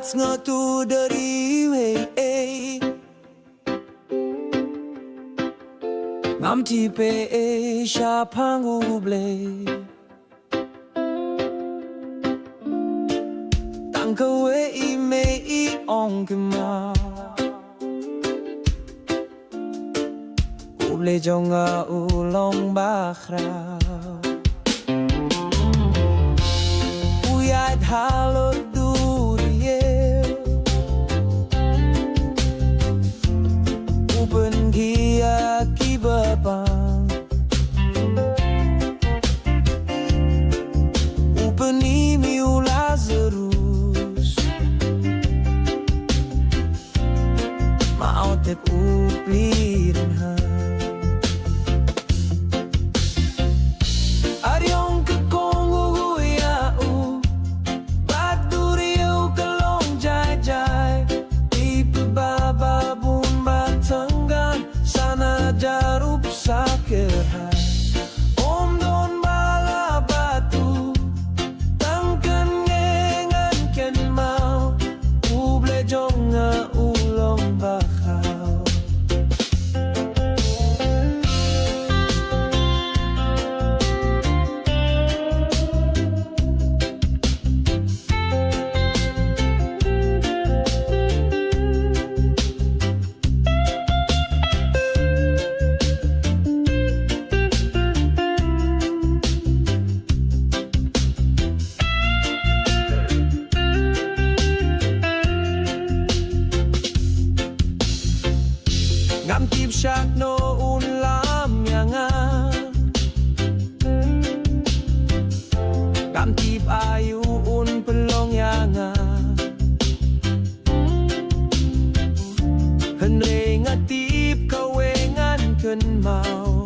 Bats nga tu dari way Ngam ti pe sha pangu ble Tang ka we I me I ong ke ma Uble jonga ulong bakra Uyad halot Upen kia kibabang Upen imiu Lazarus Maotep uplirin han Aryong kakong uyau Baduriu kalong jai jai Ipababa sana jarup sakit hai Om don bala batu Tangkan ngengan ken mau Uble jonga ulong bakau Ngam tip syak no ulam yanga Ngam tip ayu un pelong yanga Henre ngatip kawengan ken mau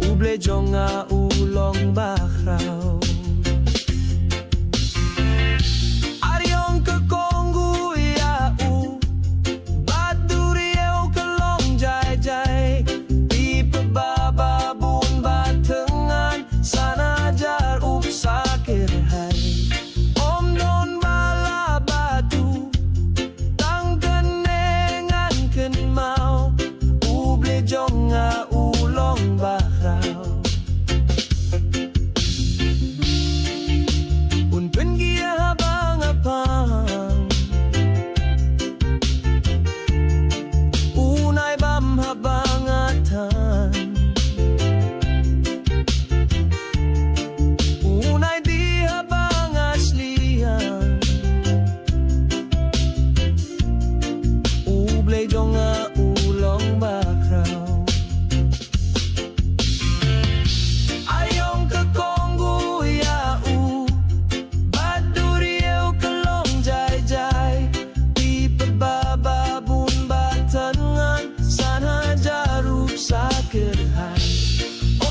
Uble jonga ulong bakrau Aryong kakonggu jonga ulong bakrau Un pengia habang apang Unay bam habang atan Unay di habang aslian Uble jonga ulong bakrau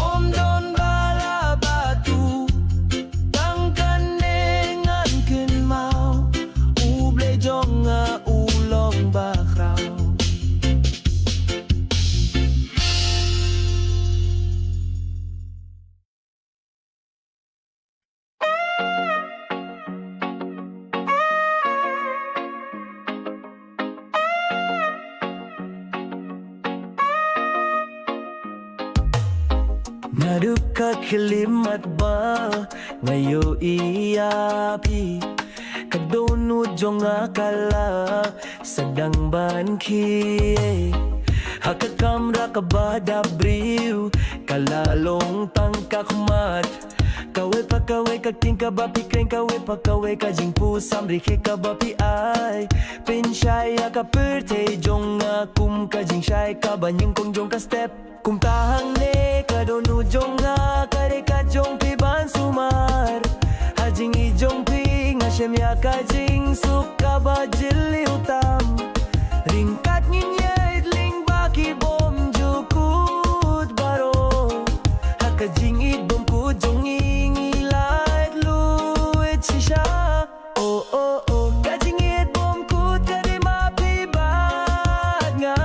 Om don bala batu Tangkan nengan ken mau Uble jonga ulong bakrau Naduka kilimat ba ngayo iyapi Kadonu jonga kala sadang banki Hakakamra kabada briw kalalong tangkakmat Kawe pa kawe kaking kabapi kring kawe pa kawe kajing pusam rike kabapi ay Pinsyaya ka perte jonga kum kajing syay kabanyang kong jong ka step Kum tahang ne kadonu jonga kare ka jong pi ban sumar Hajing I jong pi ngasyem ya kajing suka bajili utam Ringkat nginyait ling baki bom jukut baro Hakajing it bom ku jong ingilait luit sisha Oh oh oh kajing it bom kut kare mapi bad nga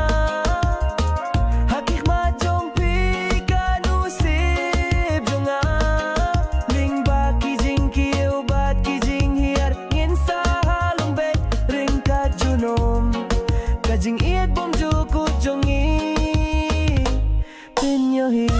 Hakik ma jong pi kanu sip jonga Ling baki jing kiu bat pinyahin.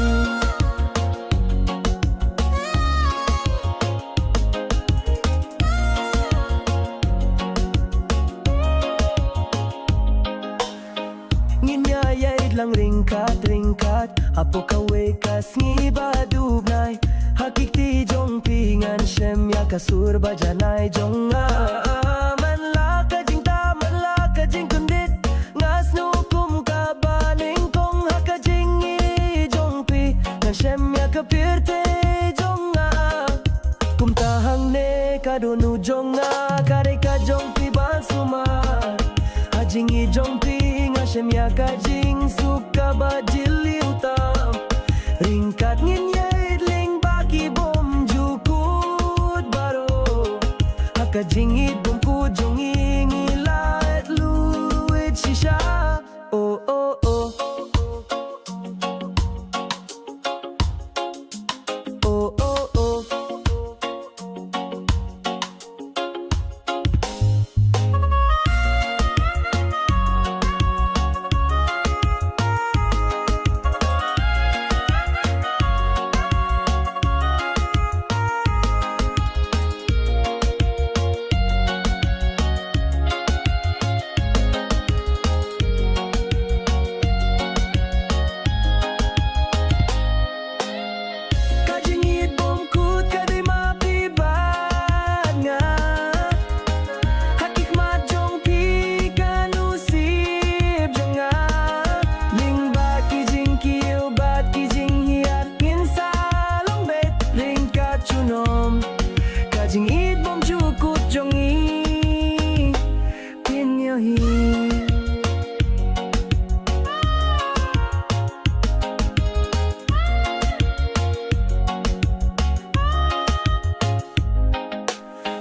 Nginyayay lang ringkat apo kawe kas ngibadubnay hakik ti jong pingan syem ya kasur bajanay jong manlaka jing ta manlaka jing kundit ngas nukum ka baling kong hakajing i jong pi ngan syem ya kapirte jong kumtahang ne kadonu jong kare ka jong pi basuma hajing i jong pi Syem ya kajing suka bajili utam ringkat nginyait ling baki bom jukut baro hakajingit bom kujong ingilait luit shisha oh oh oh oh oh oh Kajing it bom jukut jong i pinyahin.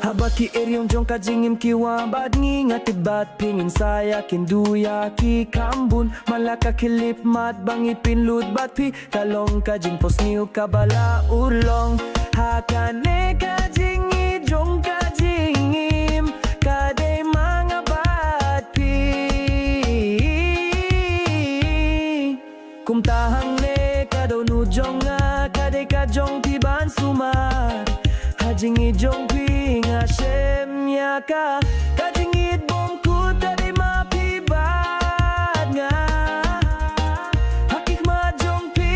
Habaki eryong jong kajingim kiwabad ngingatid bat pingin saya kinduya ki kambun malaka kilip mat bangit pinlut bat pi kalong kajing pos niu kabala ulong hakane kajing jong kajingim kadai mga batpi kumtahang ne kadonu jong kadai kajong piban sumar hajing jong pi ngasem yaka kajingit bom kut kadai mapibad nga hakik ma jong pi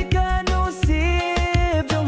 kanusip jong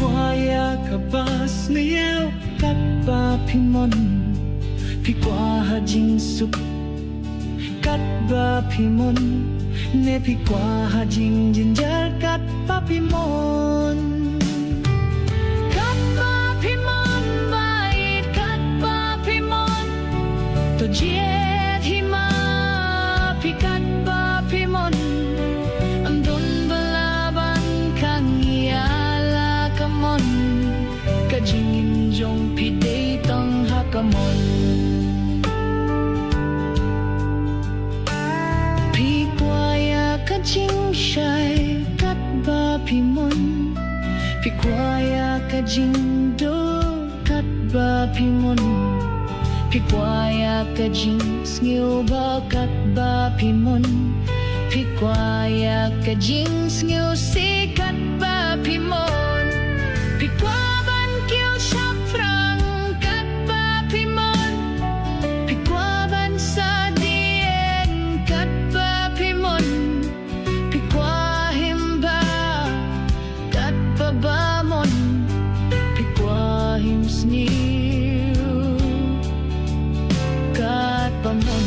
Piquaya kabas niyaw kat ba pimon Piqua hajing sup kat ba pimon Ne piqua hajing jinjar kat ba pimon Kat ba pimon bait kat ba pimon To jiet hima pikat ba pimon Andon balaban kang iala kamon Kajingin jong pidey tang hakamon Piquaya kajing shay kat ba pimon Piquaya kajing do kat ba pimon Piquaya kajing sngil ba kat ba pimon Piquaya kajing sngil si kat ba pimon Piqua ban kill shop frang kat ba pimon Piqua ban sa dien kat ba pimon Piqua himba kat ba bamon Piqua him sngil kat bamon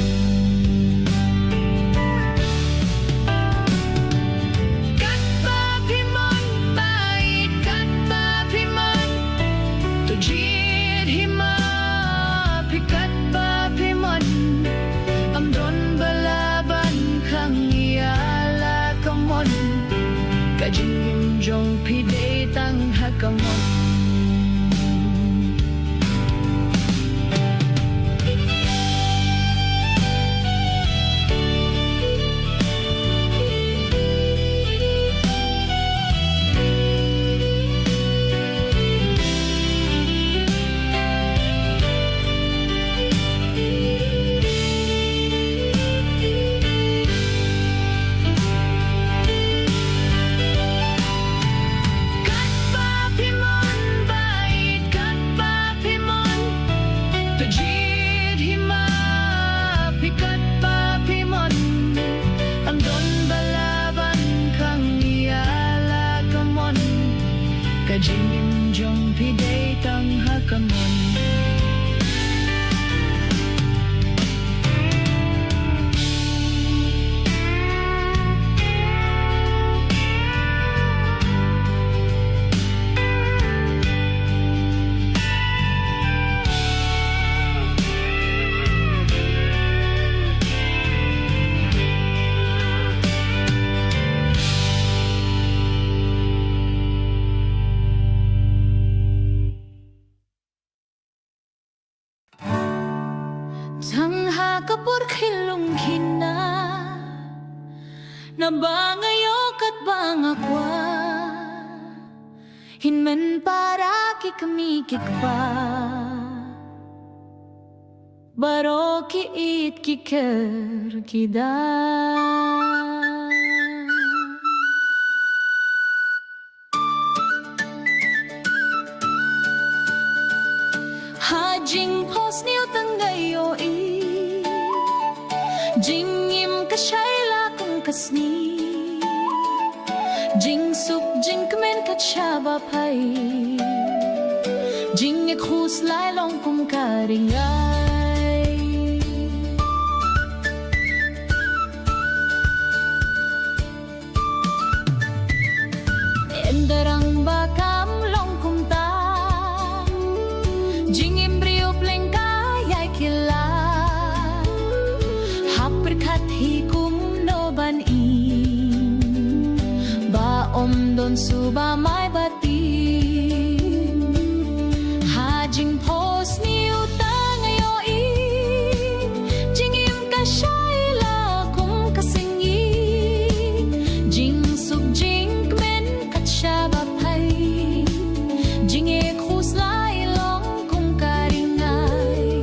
Kat ba pimon bait kat ba pimon To jid hima pikat ba pimon Amdon balaban kang iala kamon Kajing himjong pidey tang hakamon Kat ba pimon bait kat ba pimon To jid hima pikat ba pimon Andon balaban kang iala kamon Kajing himjong pidey tang hakamon Tangha kapur khilung khina Na bangayo kat bangakwa Hinman para ki kamikit pa Baro ki it ki ker kida Hajing pos niyo tanggayo Jing im kashayla kung kasni Jing sup jing kemen kat shaba pai Jing ek hus lai long kum karingay Endarang bakam long kum ta Jing imbrio pleng kayay kila Haperkat hikum no ban in Ba om don suba may batin Hajing pos ni utang ayo in Jingim ka shayla kum kasingi Jing sub jing kmen kat shaba pay Jing ek hus lai long kum karingay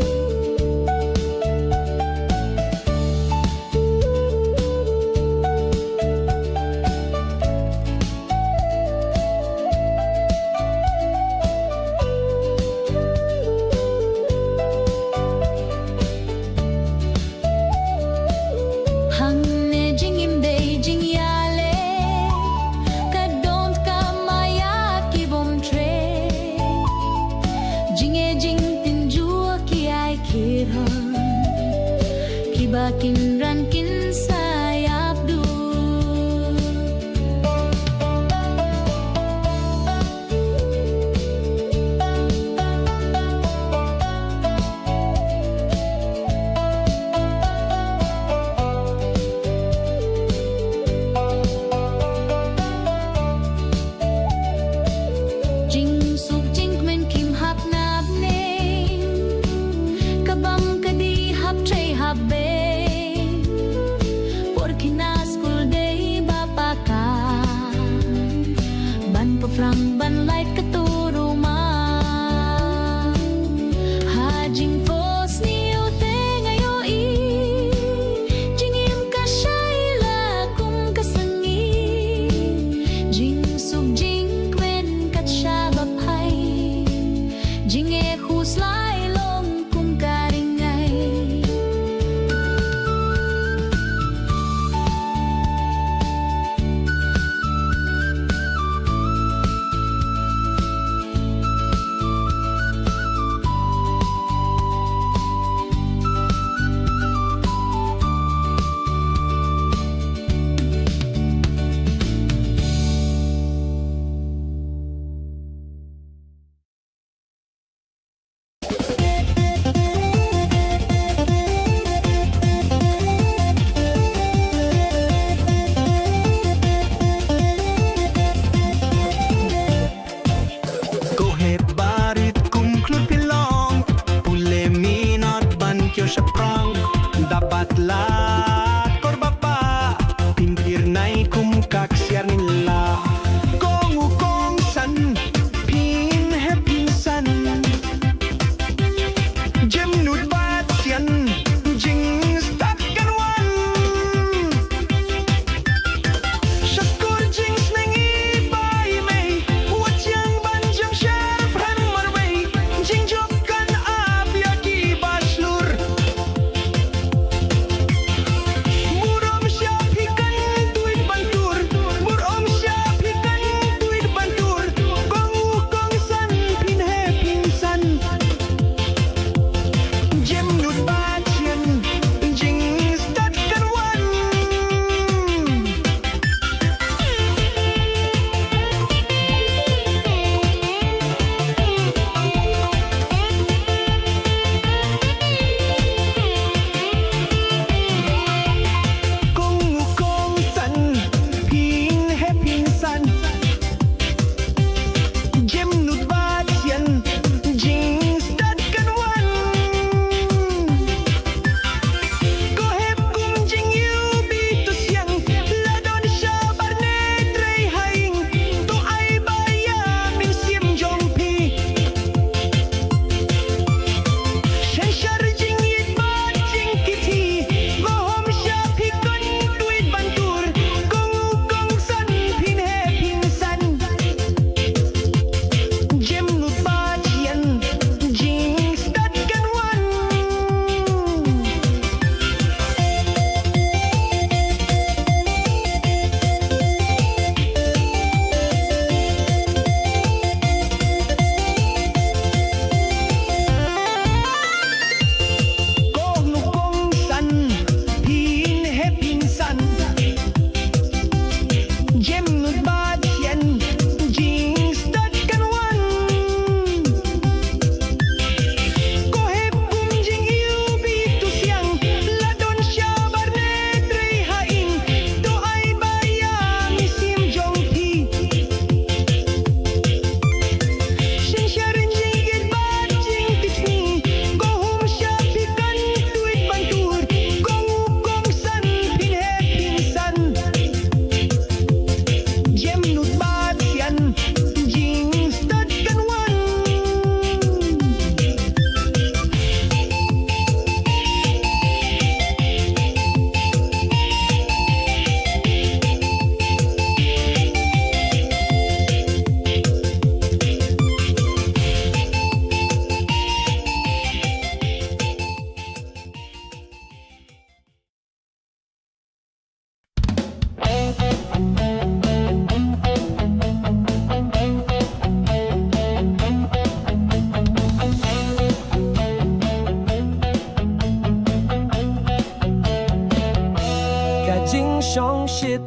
jing shong shit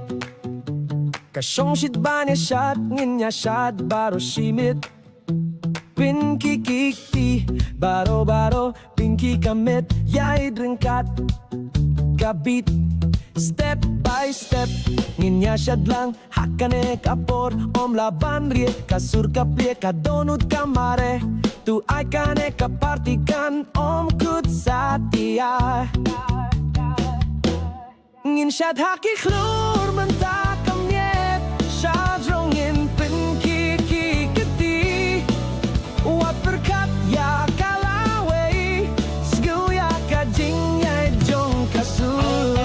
Ka shong shit ba niya shot Ngin niya shot baro shimit Pin kikikti Baro baro pinky kamit Yay drinkat Kabit Step by step Ngin niya shad lang Hakane kapor Om laban rie Kasur kaplie Kadonut kamare Tu ay kane kapartikan Om kut satia Ngin shad haki klur Menta kamyet Shad rongin pin kikikiti Wat berkat ya kalaway Sgu ya kajing ya jong kasur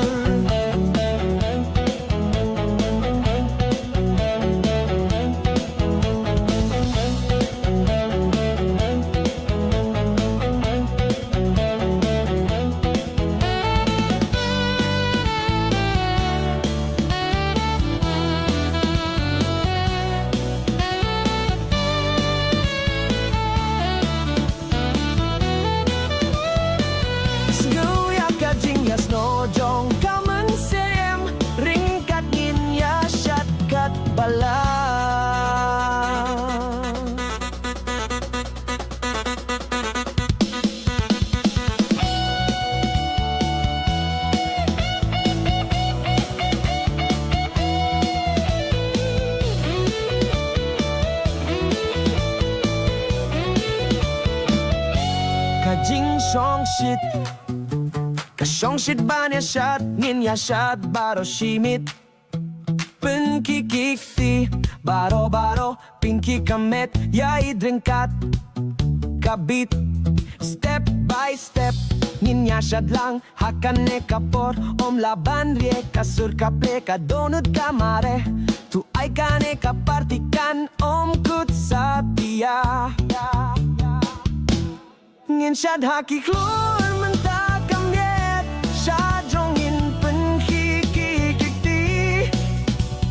Jong kaman sem ringkat ngin ya syat kat bala Kajing shong shit Shong shit ba niya shot Ngin ya shot baro shimit Pin kikikti Baro baro pinky kamet Yay drinkat Kabit Step by step Ngin ya shot lang Hakane kapor Om laban rie Kasur kaple Kadonut kamare Tu ay kane kapartikan Om kut satia Ngin shad haki klur Mentak Shad rongin pen kikikikti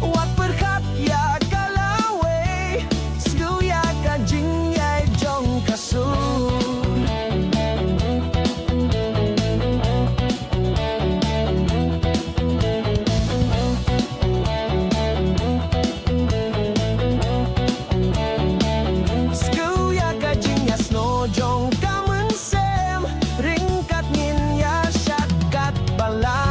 Wat berkat ya kalaway Sgu ya kajing ya jong kasur Sgu ya kajing ya snow jong kamen sem Ringkat ngin ya bala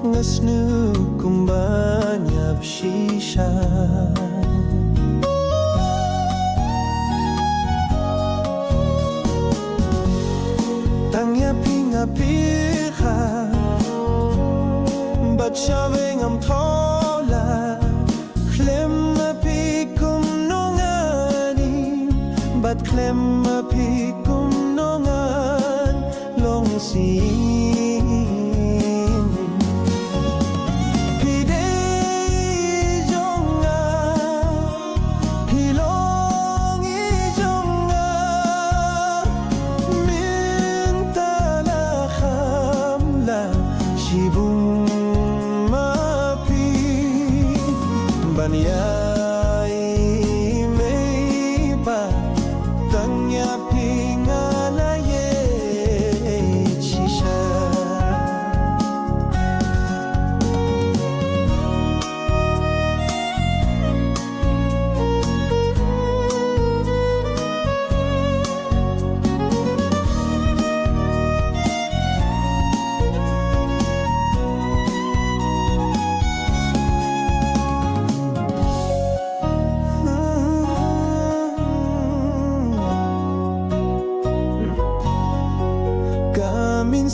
Ngasnu kumbanya shisha Tangya pinga piha Batshaving am thola Klem pikum nongani Bat klem pikum nongan Long si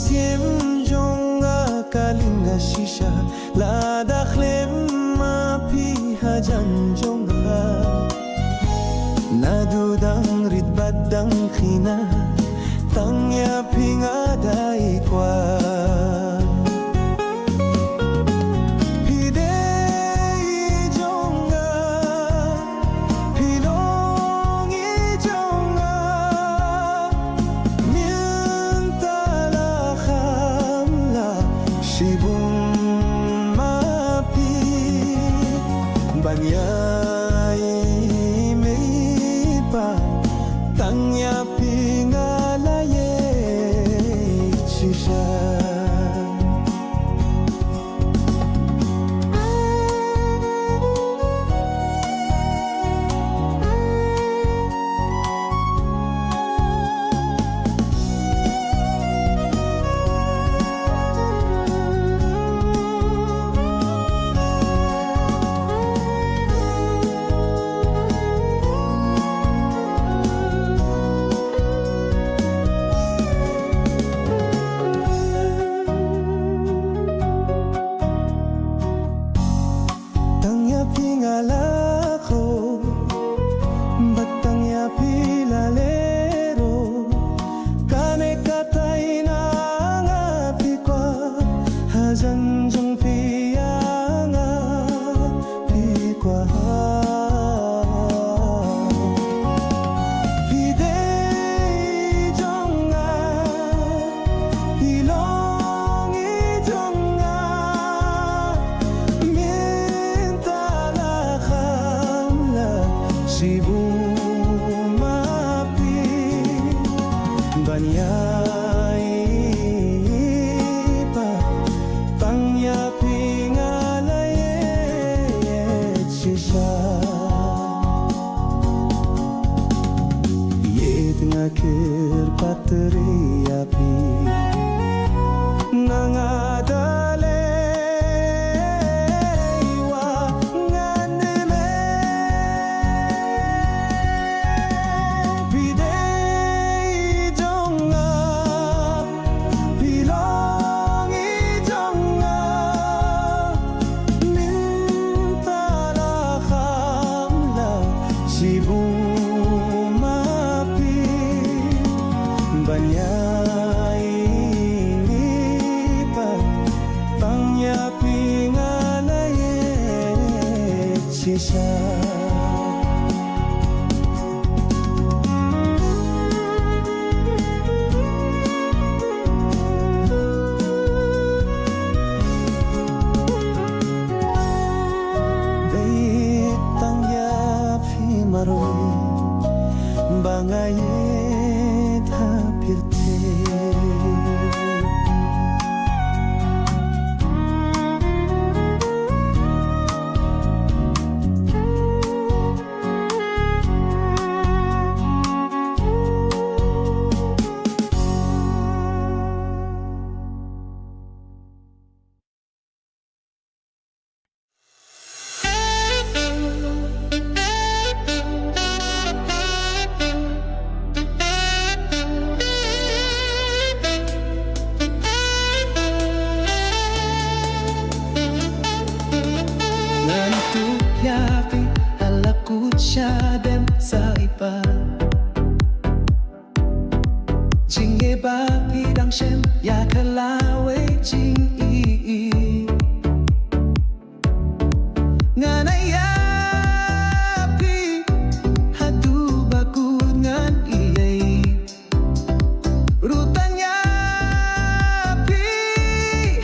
siem jonga kalinga shisha la dakhlem ma pi hajan jonga nadudang rit badang khina tangya pinga dai kwa Banyai meipa tangya pingalaye chisha pingalako batang ya pilalero kane katay na ngapi kwa hazan jong piyanga pikwa pidei jonga ilongi jonga Sibumapi banyai pa pangyapi ngalaye sisa yet ngakir patri api nangadale Sibumapi banyai pa pangyapi ngalaye sisa bangayet hapirte yapi halakut siya dem sa iba Jingge ba pidang shem ya kalawe jing i Nganay yapi hadu bagud ngan iyay Rutan yapi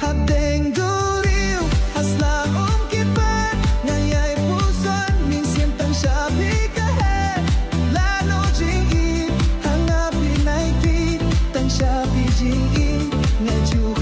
hadeng duriw hasla kipan ngayay puson min sientang sabi kahe lalo jing i hangapin ay pi tang sabi jing i ngaju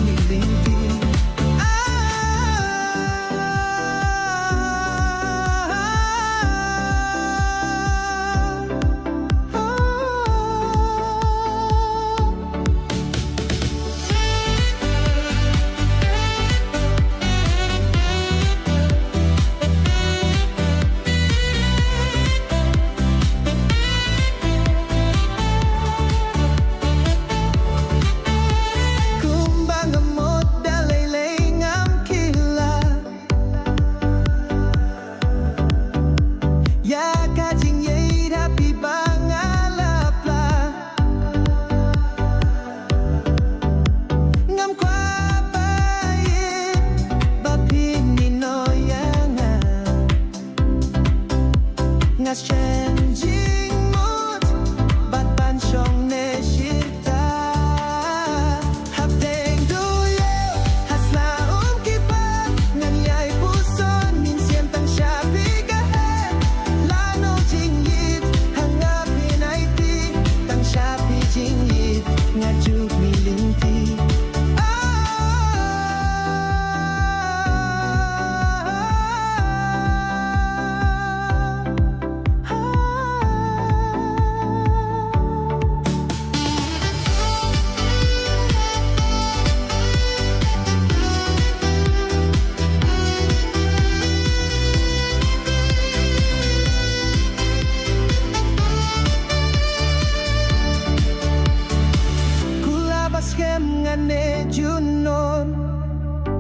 ngane junon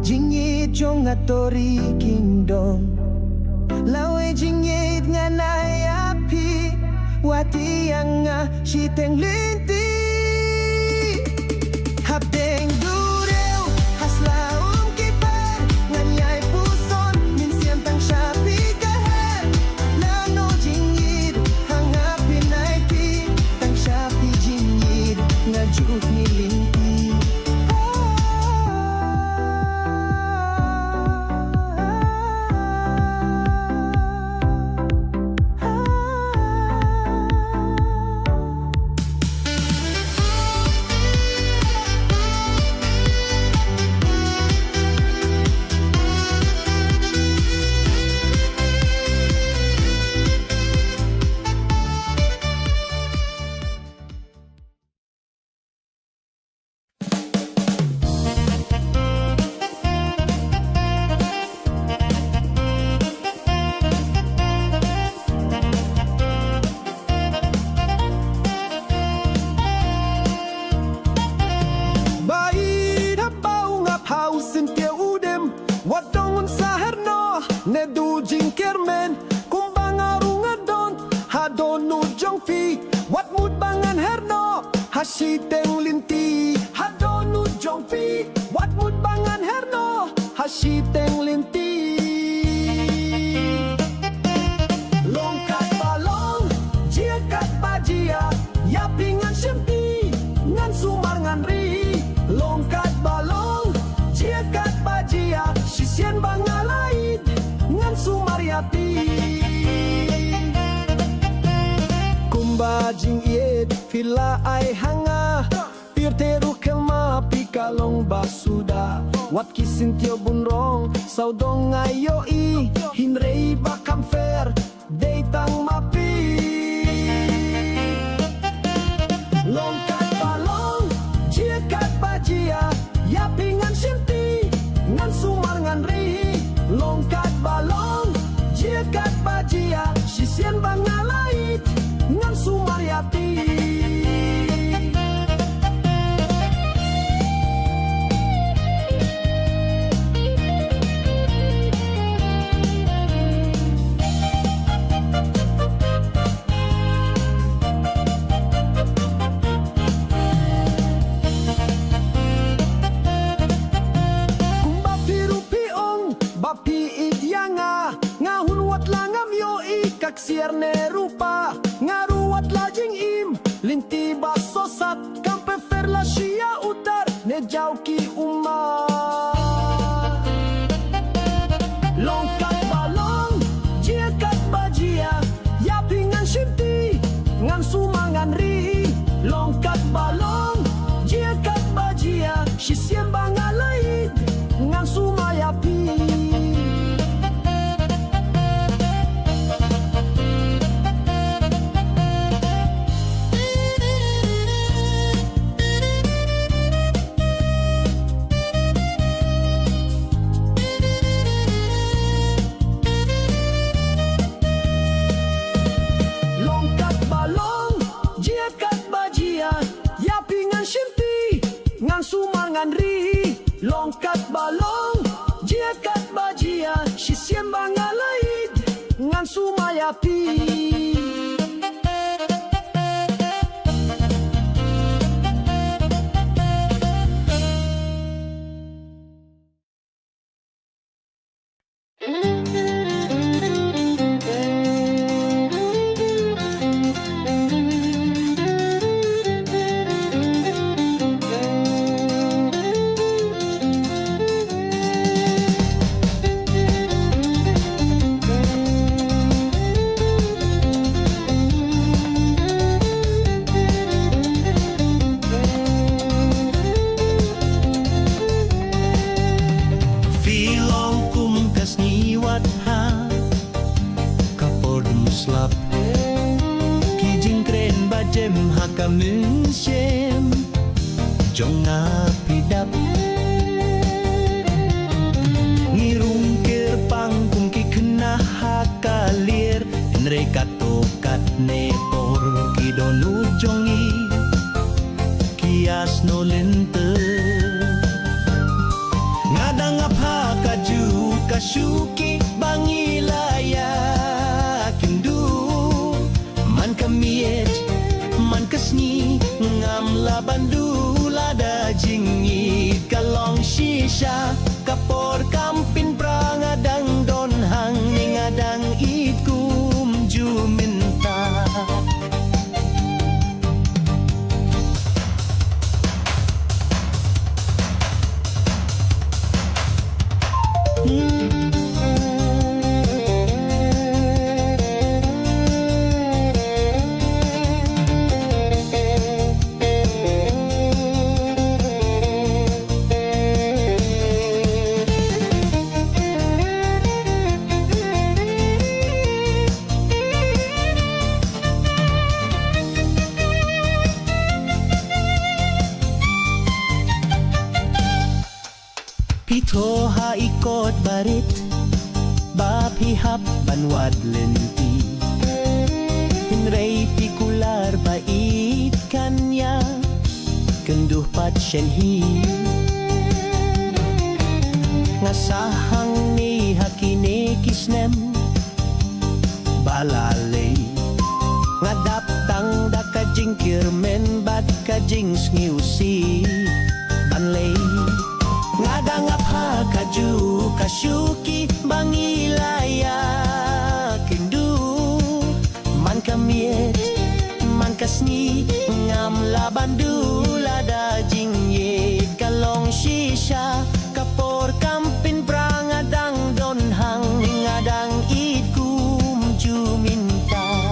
jingit jong atori kingdom lawe jingit nganay api wati ang siteng linti hapdeng durew haslaum kiper nganyay puson minsiam tang syapi kaher lano jingit hangapin ay pi tang syapi jingit ngajuk nilinti Nedu jingkermen kumbang arungadon hadon nujong fi wat mud bangan herno hasiteng linti hadon nujong fi wat mud bangan herno hasiteng linti longkat balong jiakat bajia yapingan sempi ngan sumar ngan ri longkat balong jiakat bajia sisien bangalait ngan sumaryati kumbajing iet fila ay hanga pirteru kelma pikalong basuda wat kisintyo bunrong saudong ayo i hinrei bakam fer deitang mapi longkat balong jiakat bajia yapingan sinti ngan sumar ngan ri longkat balong jiakat bajia sisien bangalait ngan sumaryati sierne rupa ngaruat lajing im linti basosat kampe ferla shia utar ne jauki umma longkat balong jiakat bajia yapingan shimti ngan sumangan ri longkat balong jiakat bajia shisiem bangalait ngan sumayapi sumangan ri longkat balong jiakat bajia sisiem bangalait ngan sumayapi kamun siem jong ngapidap ngirung kir pangkung ki kena hakalir nreka tokat nepor ki donu jongi kias no lente Pito haikot barit Bapihap banwad lenti Hinray pikular bait kanya Kenduh pat syenhi Ngasahang ni hakine kisnem Balalay Ngadaptang da kajing kirmen Bad kajing sngiusi Banlay Ngadangap ha kaju kasyuki Bangilaya Kindu Man kamiet Man kasni Ngam labandu Lada jingyet Kalong shisha Kapor kampin prangadang donhang Ngadang itkum juminta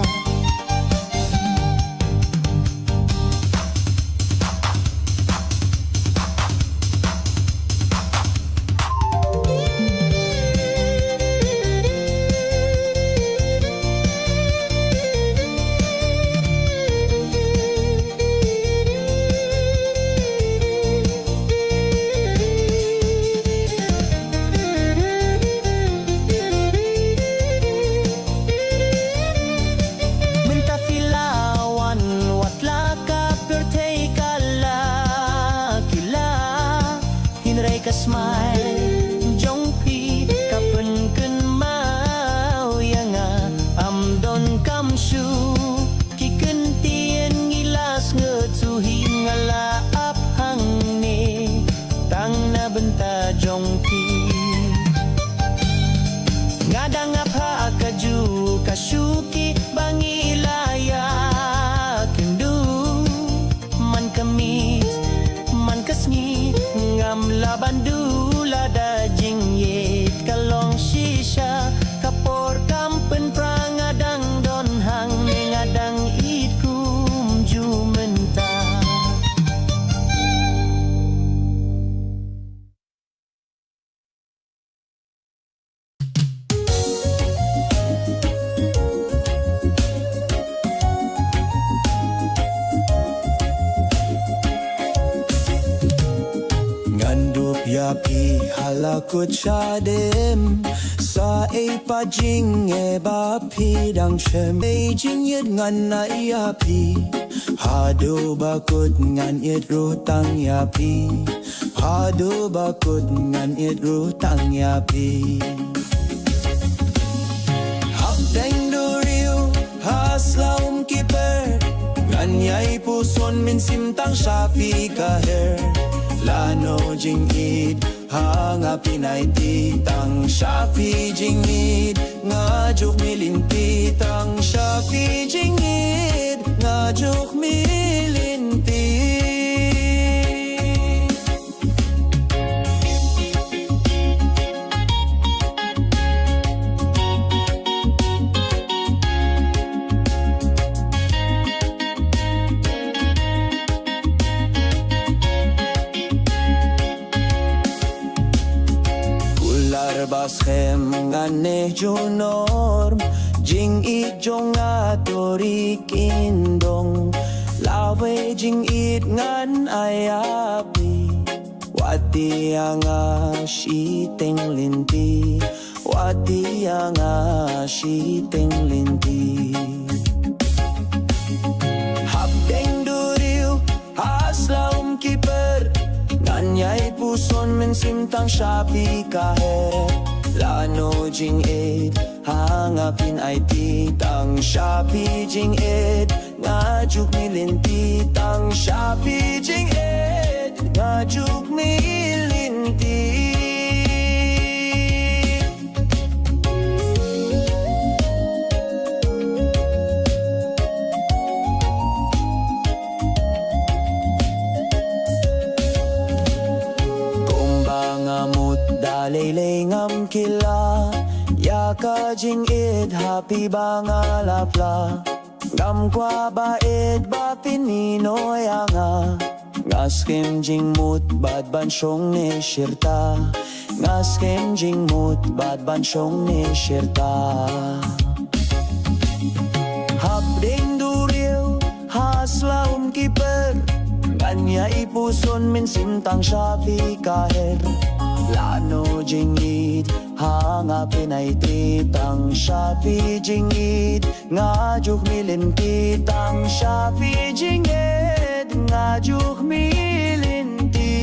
Smile jong pi kapen ken mau yanga amdon kamshu ki ken tien ngilas ngetuhi ngala ap hang ne tang na benta jong pi ngadang apa kaju kasuki bangilaya kendu man kamit man kasni ngam labandu lada jingyet kalong shisha kapor kampen prangadang donhang ngadang itkum jumenta Yapi halakut shadem sa e pajing e bapi dang shem e jing yet ngan na yapi hado bakut ngan yet rutang yapi hado bakut ngan yet rutang yapi hap deng duriu haslaum kiper ngan yai puson min simtang shafi kaher Lano jingid hanga pinay titang Shafi jingid ngajuk milinti tang Shafi jingid ngajuk milinti Baschem ngane junorm jing it jong atorik indong lawe jing it ngan ayapi wati anga shiteng linti wati anga shiteng linti habdeng duriu haslaum kiper Nganyay puson men simtang shapi kaher Lano jing ed hangapin ay titang Shapi jing ed ngajuk milinti tang Shapi jing ed ngajuk milinti Dalay ngam kila Yaka jing id happy bangalapla Ngam kwa ba id ba pinino yanga Ngaskim jing mut bad ban syong ni shirta Ngaskim jing mut bad ban syong ni shirta Habding duril haslaum kiper Kanya ipuson min simtang shapi kaher Lano jingid hanga pinay titang Shafi jingid ngajuk milin kitang Shafi jingid ngajuk milin ti.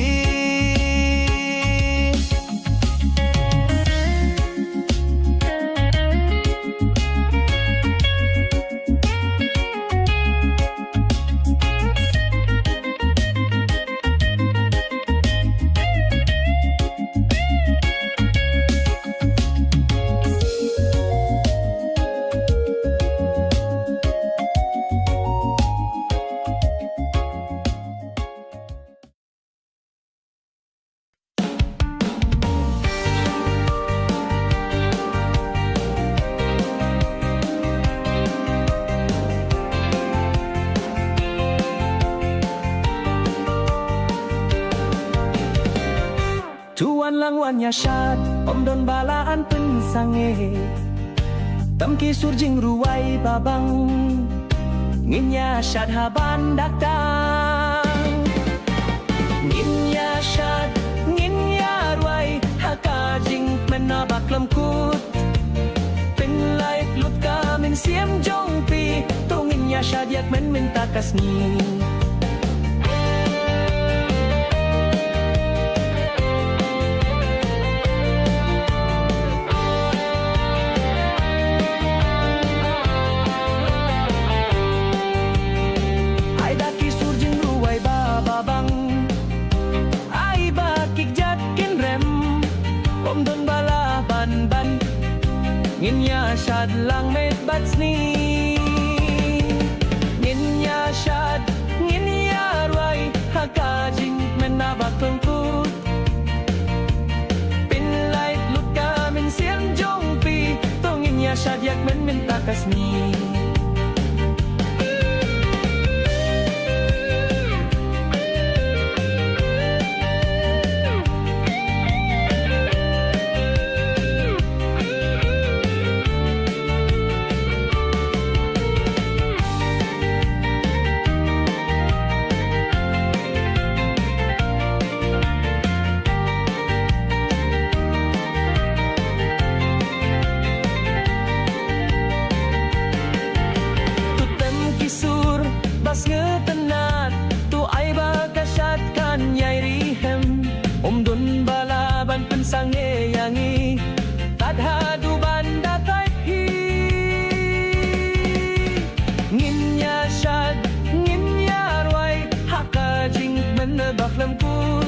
Tuan lang wan ya syad om don balaan pensange tam ki surjing ruai babang nginya syad haban daktang nginya syad nginya ruai hakajing menabak lemkut penlait lut kamin siem jongpi tongin ya syad yak men minta kasni. Nginya syad lang met batsni nginya syad nginya ruai hakajing menabak lengkut pinlait lut kamin siang jongpi to nginya syad yak men minta kasni. Bas ngetenat tu ay bakasyat kan yay rihem dun balaban pensange yangi tadhadu banda type hi nginya syad nginya ruai hakajing menebak lemput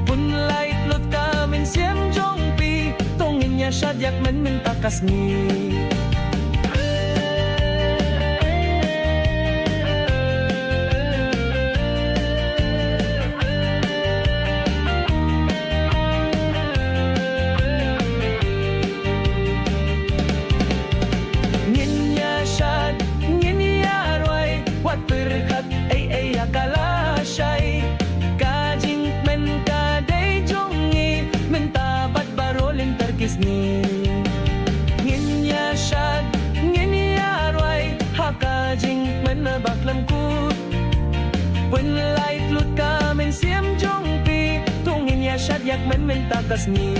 pun lait lut kamin siem jongpi tonginya syad yak men minta kasni. Nginya syad nginya ruai hakajing menebak lengkut pun lait lut kamin siem jongpi tungin ya syad yak men minta kasni.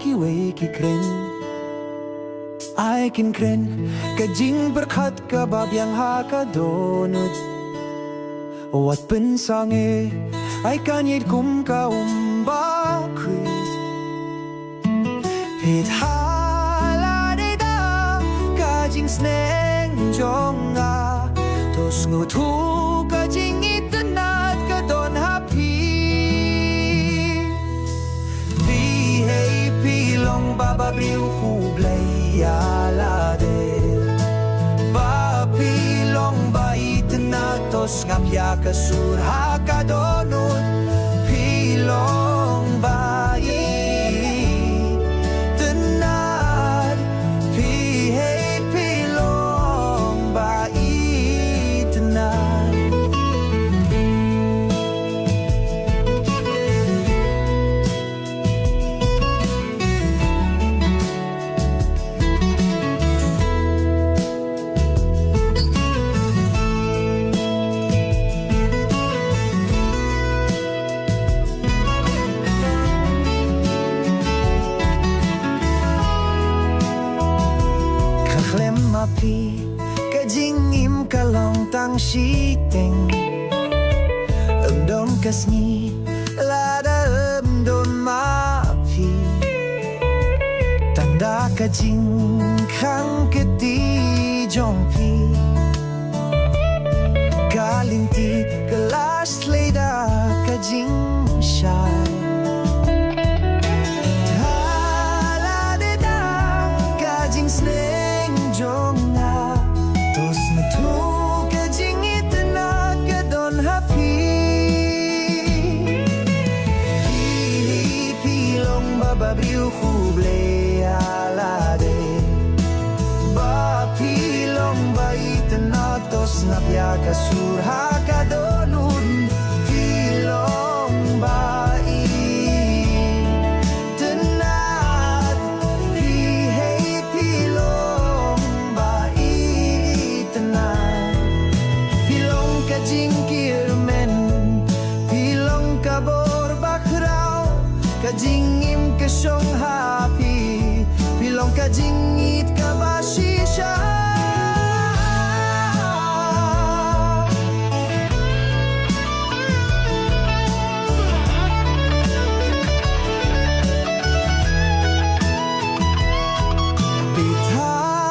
kiwe kikren Ay kinkren Kajing berkat kabab yang hakadonut Wat pensange Ay kanyit kum kaumbakrit Pit haladeda Kajing sneng jonga Tos ngutu kajing itenat kadon happy Hey pilong bababriw hublay alade Bapilong bait natos ngapya kasur hakadonut Pilong bait tenat Hey pilong bait tenat Api kajingim kalong tang shiteng Emdom kasni lada emdom mapi Tanda kajing kang keti jongpi Kalinti kelas leda kajing syai Taladeda kajing sneng jonga tos metu kajing itenat kadon happy pilong bababriw hublay alade Bapilong bait natos napya kasur hakadonun Pilong bait tenat Hey pilong bait tenat Pilong kajing kirmen Pilong kabor bakrau Kajing im kesyong happy Pilong kajing it kabasisha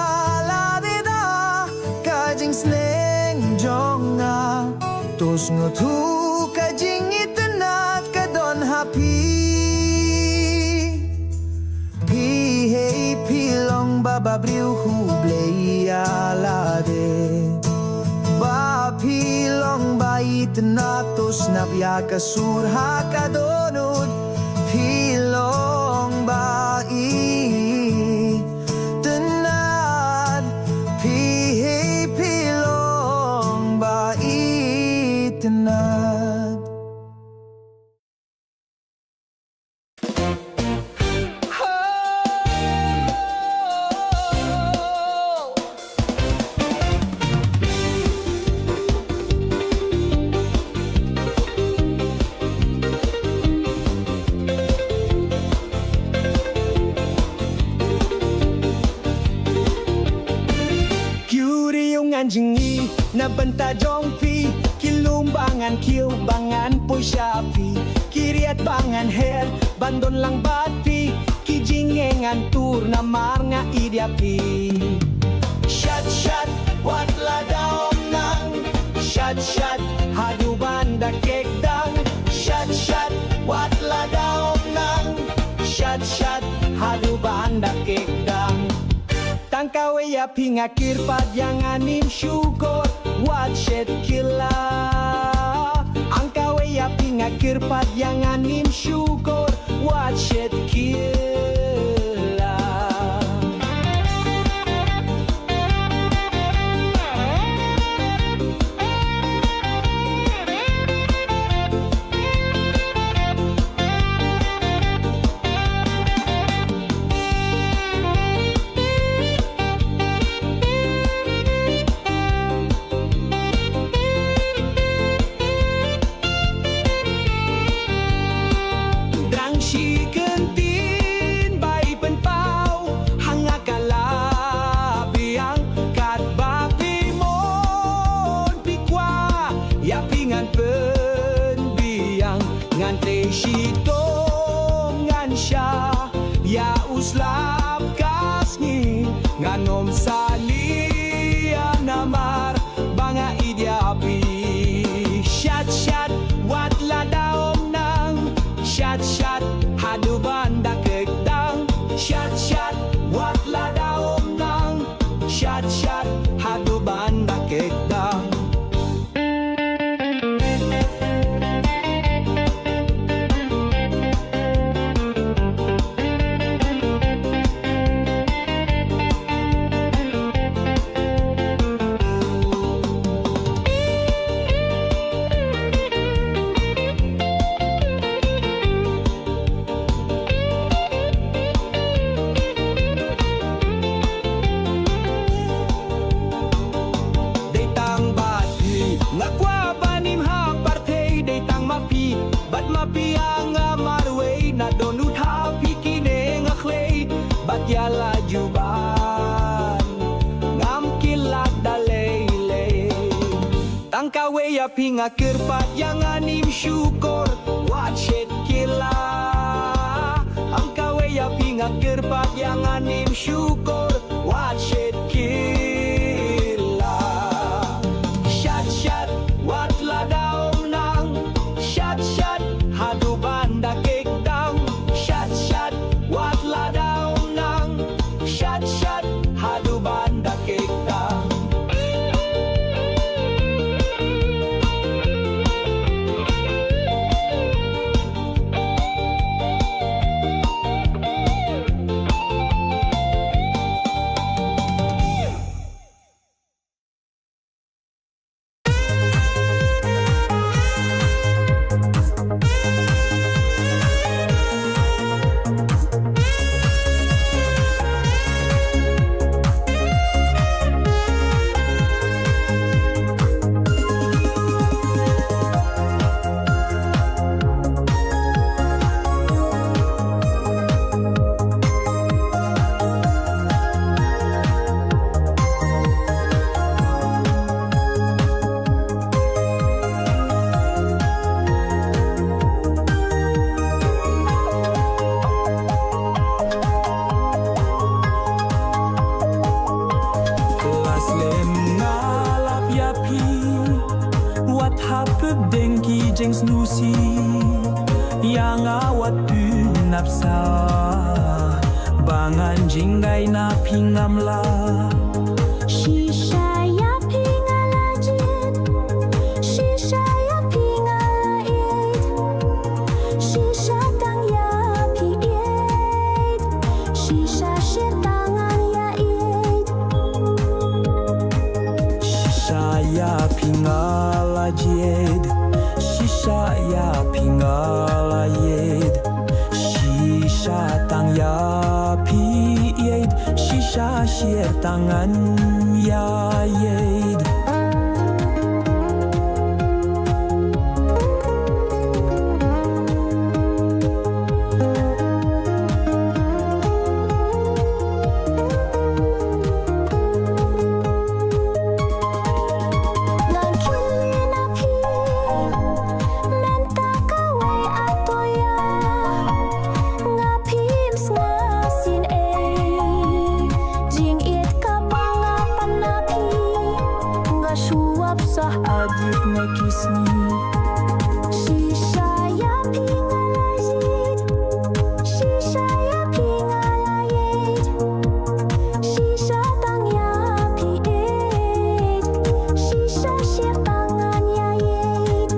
Pitaladeda kajing sneng jonga Tos ngutu kajing itenat kadon happy Hey pilong bababriw hublay alade Bapilong bait natos napya kasur hakadonut Pilong bait tenat Hey pilong bait tenat Anjingi na banta jongpi kilumbangan kiubangan poy shapi kiriat bangan her bandon lang batpi kijingengan tur na marnga idiapi Shat shat wat la daom nang Shat shat hadu banda kekdang Shat shat wat la daom nang Shat shat hadu banda kekdang Tangkawe ya pingakir padyanganim syukur Watchet kila Angkawe ya pingakir padyanganim syukur Watchet kila Drang shi kenti Shat hadu banda kekdang. Datang bati ngakwa banim ha partay datang mapi bat mapi ang marway na donut ha pikine ngakhlay bat yala juban ngam kilat dalele tangkawe ya pinga kirpat yang anim syukur watch it kila ang kawe ya pinga kirpat yang anim syukur watch it kila. Shat wat la daom nang shat hadu banda kekdang. Shat wat la daom nang shat hadu banda kekdang. Wat hape denki jeng snusi yang awat napsa bangan jinggai na pingamla. Shisha ya pingalajit, shisha ya pingalait, shisha tang ya piit, shisha tangan ya it. Shisha ya pingalajid, shisha ya pingalayid, shisha tang ya piit, shisha tangan ya yid. Ngan kili na pi, menta kawai atoya, ngapims ngasin jing it kapangapan napi, ngasuap sah Adit nekisni shisha ya pingalajit, shisha ya pingalayit, shisha tang ya piit, shisha tangan ya yit.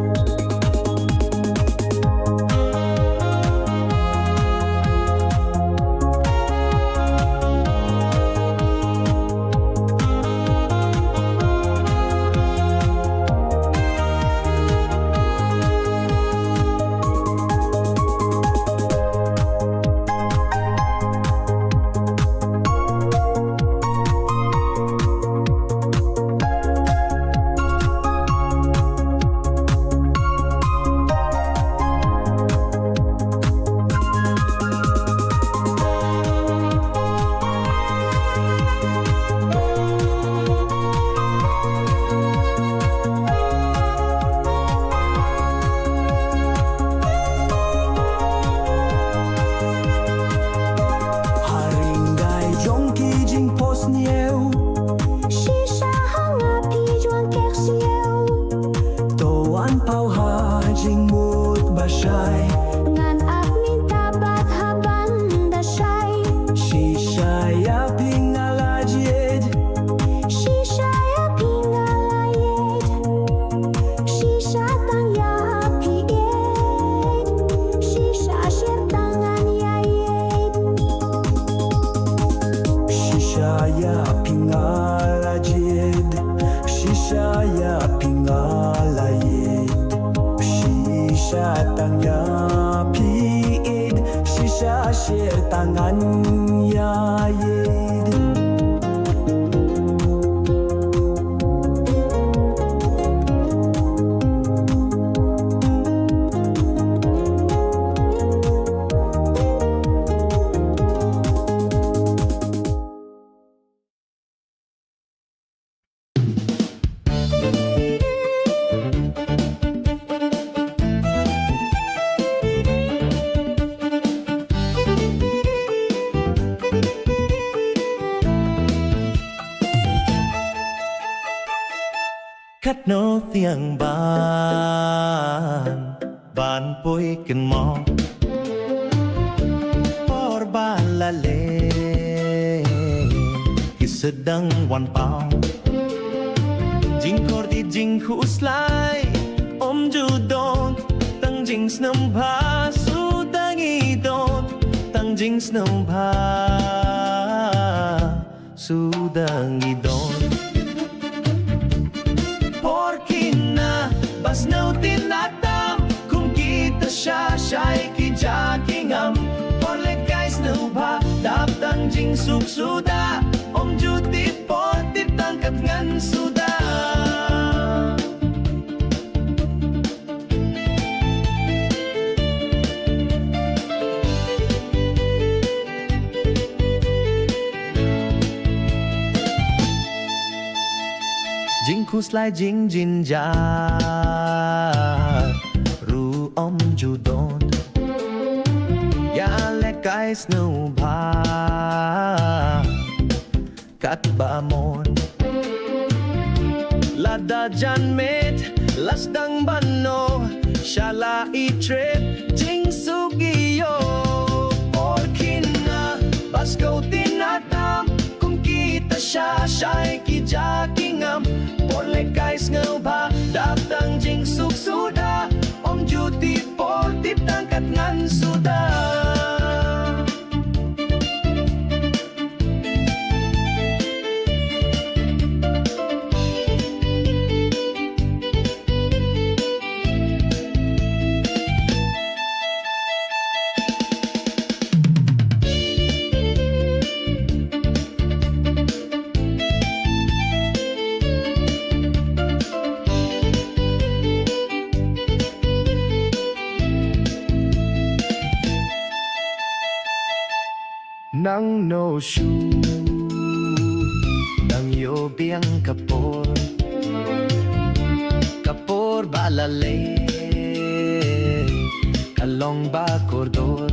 share tangan yayed Khát nô tiếng ban pui kin mo Porban lale ki sedang wan pao Jing kordi jing huslai om judon tang jing snam bha su tang idon tang jing snam bha su dang idon Bas nau tinatam kung kita siya'y kijakingam Porle guys nau ba dap tang jing suk suda om juti po tip tangkat ngan suda Jing kuslai jing jinja ru om judon ya le guys no ba kat ba mon lada jan met lasdang bano shala I trip jing sugiyo orkina basko tinatam kung kita siya'y kijakingam Porle guys ngau ba dap tang jing suk suda om juti por tip tangkat ngan suda Nang no shoe Nang yo biang Kapor balale Kalong ba kordor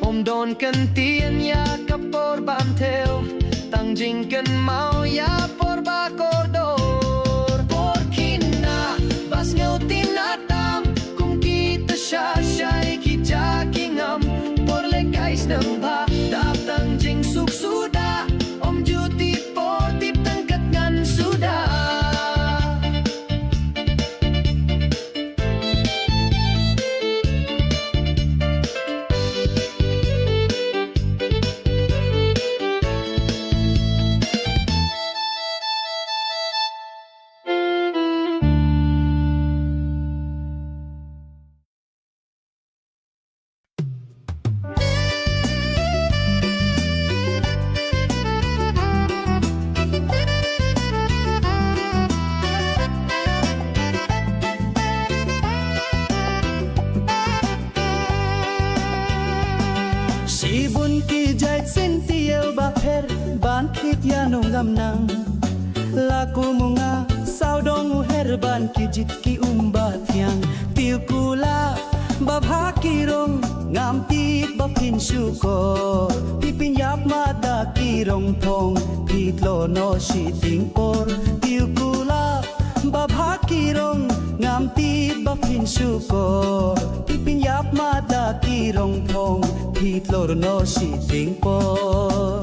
Om don kan tien ya kapor bam teo Tang jing kan mau ya por ba kordor Por kina bas ngau tinatam Kung kita siya'y kijakingam Guys nang ba dap tang jing suk suda om juti por tip tangkat ngan suda Sibun ki jait sentiel baher ban kit ya nungam nang laku munga saudong herban ki jit ki umbat yang tilkula babha kirong ngam tit bapin syuko pipin yap mada kirong thong pitlo no shiting por tilkula babha kirong ngam tit bapin syuko pipin yap mada kirong thong pitlo no shiting por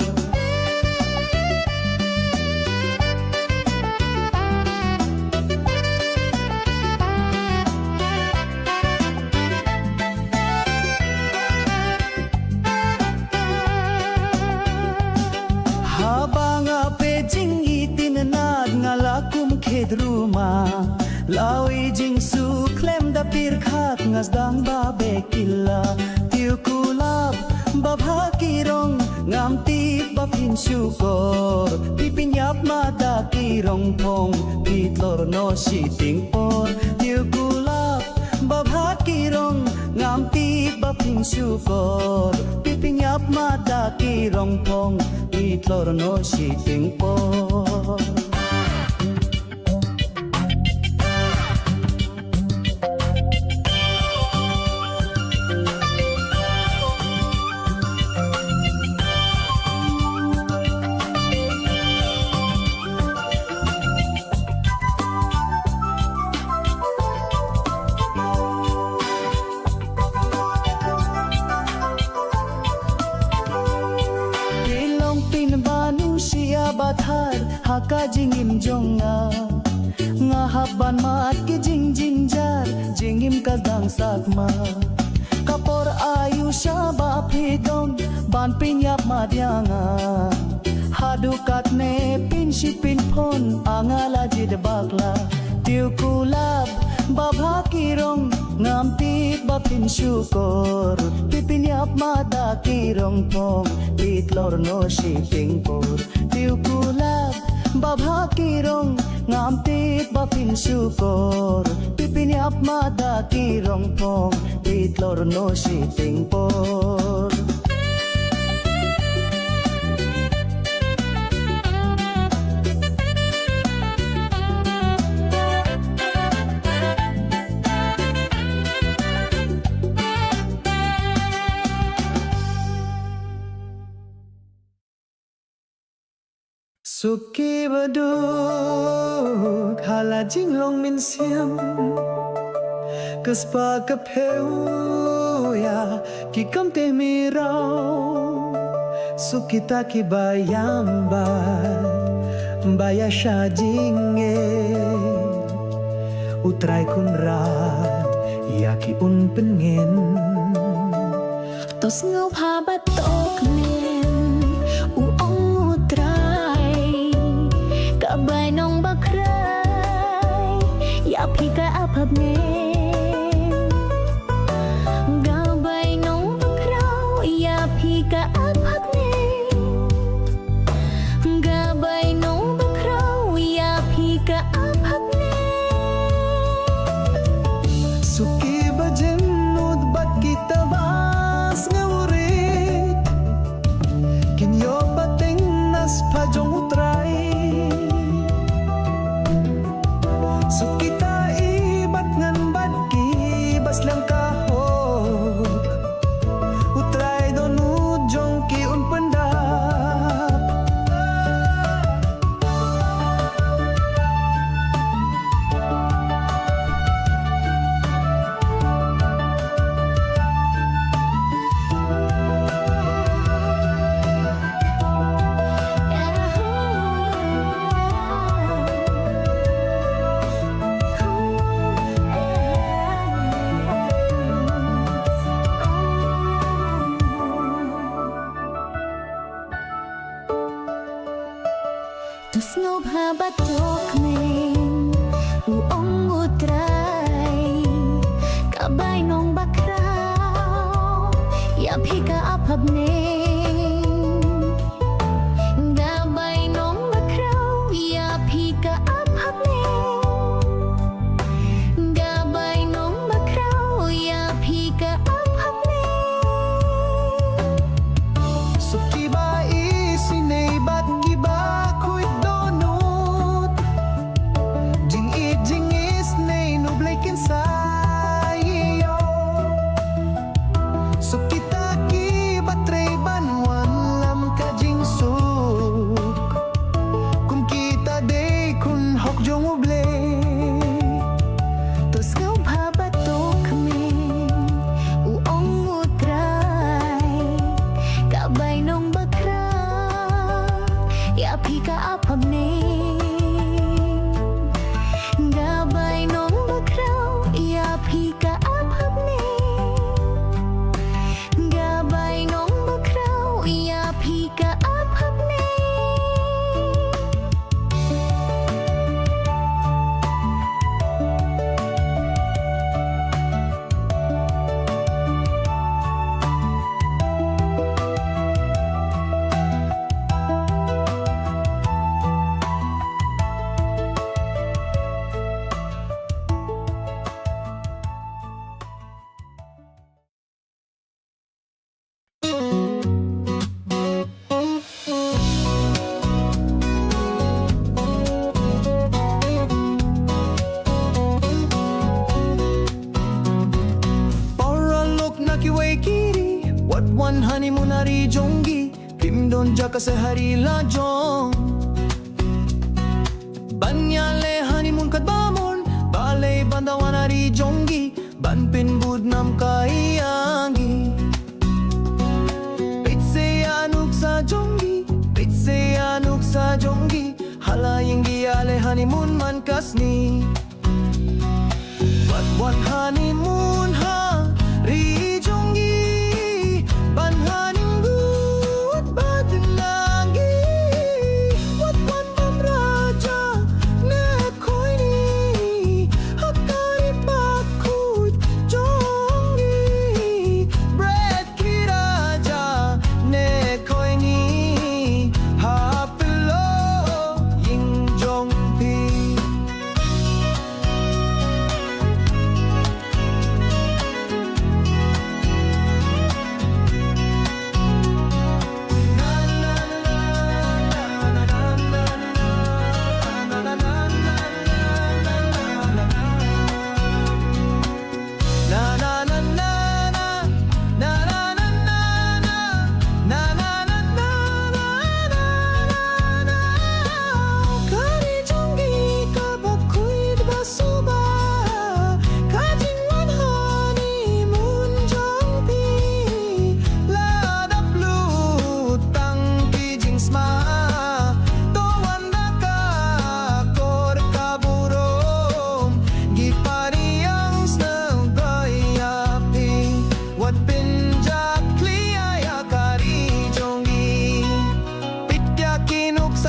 Khed ruma lawi jing su klem da pir khat ngas dang ba bekila tiu kulab ba bhakirong ngam ti ba pin syukor pipinyap mata kirong pong pitlor no siting por tiu kulab ba bhakirong ngam ti ba pin syukor pipinyap mata kirong pong pitlor no siting por bathar haka jingim jonga nga habban mat ki jing jing jar jingim kasdang sakma kapor ayu shaba pidong ban pinyap madyanga hadukat ne pin shipin phon angala jid bakla tiu kulab babha kirong ngam ti bapin syukur pipinyap mata kirong pong pitlor no shipping por tiu kulab babha kirong ngam ti bapin syukur pipinyap mata kirong pong pitlor no shipping por Suki baduk hala jinglong min siam Kespa kepeu ya ki kam te mirau Suki taki bayam baya sha jinge Utrai kun ra ya ki un pengen Tos ngau pha batok men u ong utrai ka bai nong bakrai ya phika aphap ne ga bai nong bakrau ya phika aphap ne ga bai nong bakrau ya phika aphap ne Suki bajenut bat kita bas ngawurit Kinyo bateng nas pajong utray Suki ta ibat ngan bat ki bas lang kahok Utray donu jong ki un pendap Tus ngau pha batok men u ong utrai ka bai nong bakrau ya phika aphap ne ga bai nong bakrau ya phika aphap ne ga bai nong bakrau ya phika aphap ne Suki ba isinay bat ki ba kuit donut Jing is nay nublay kinsayo Suki ta ki batray banwan lam ka jing suk Kum kita day kun hok jong ublay Tus ngau pha batok men u ong utrai ka bai nong bakra ya phika aphap ne ga bai nong bakra ya phika aphap ne ga bai nong bakra ya phika aphap ne hari jonggi Pimdon jaka sehari la jong Banyale honeymoon kat bamon Balay bandawan hari jonggi Ban pinbud nam kaiangi Pitse anuk sa jonggi Pitse anuk sa jonggi Halayang giale honeymoon man kasni But one honeymoon ha Ri jonggi Ban honeymoon badin lagi What one bam raja Ne koi ni Hakari bakut jonggi Bread ki raja Ne koi ni Hapilo ying jong pi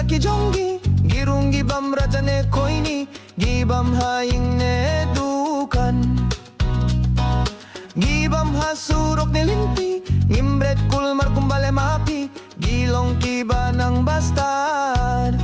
Ki jonggi girung gibam raja ne koini gibam haing ne dukan gibam hasurok ne limpi ngimbret kulmar kumbale mapi gilong kiba ng bastard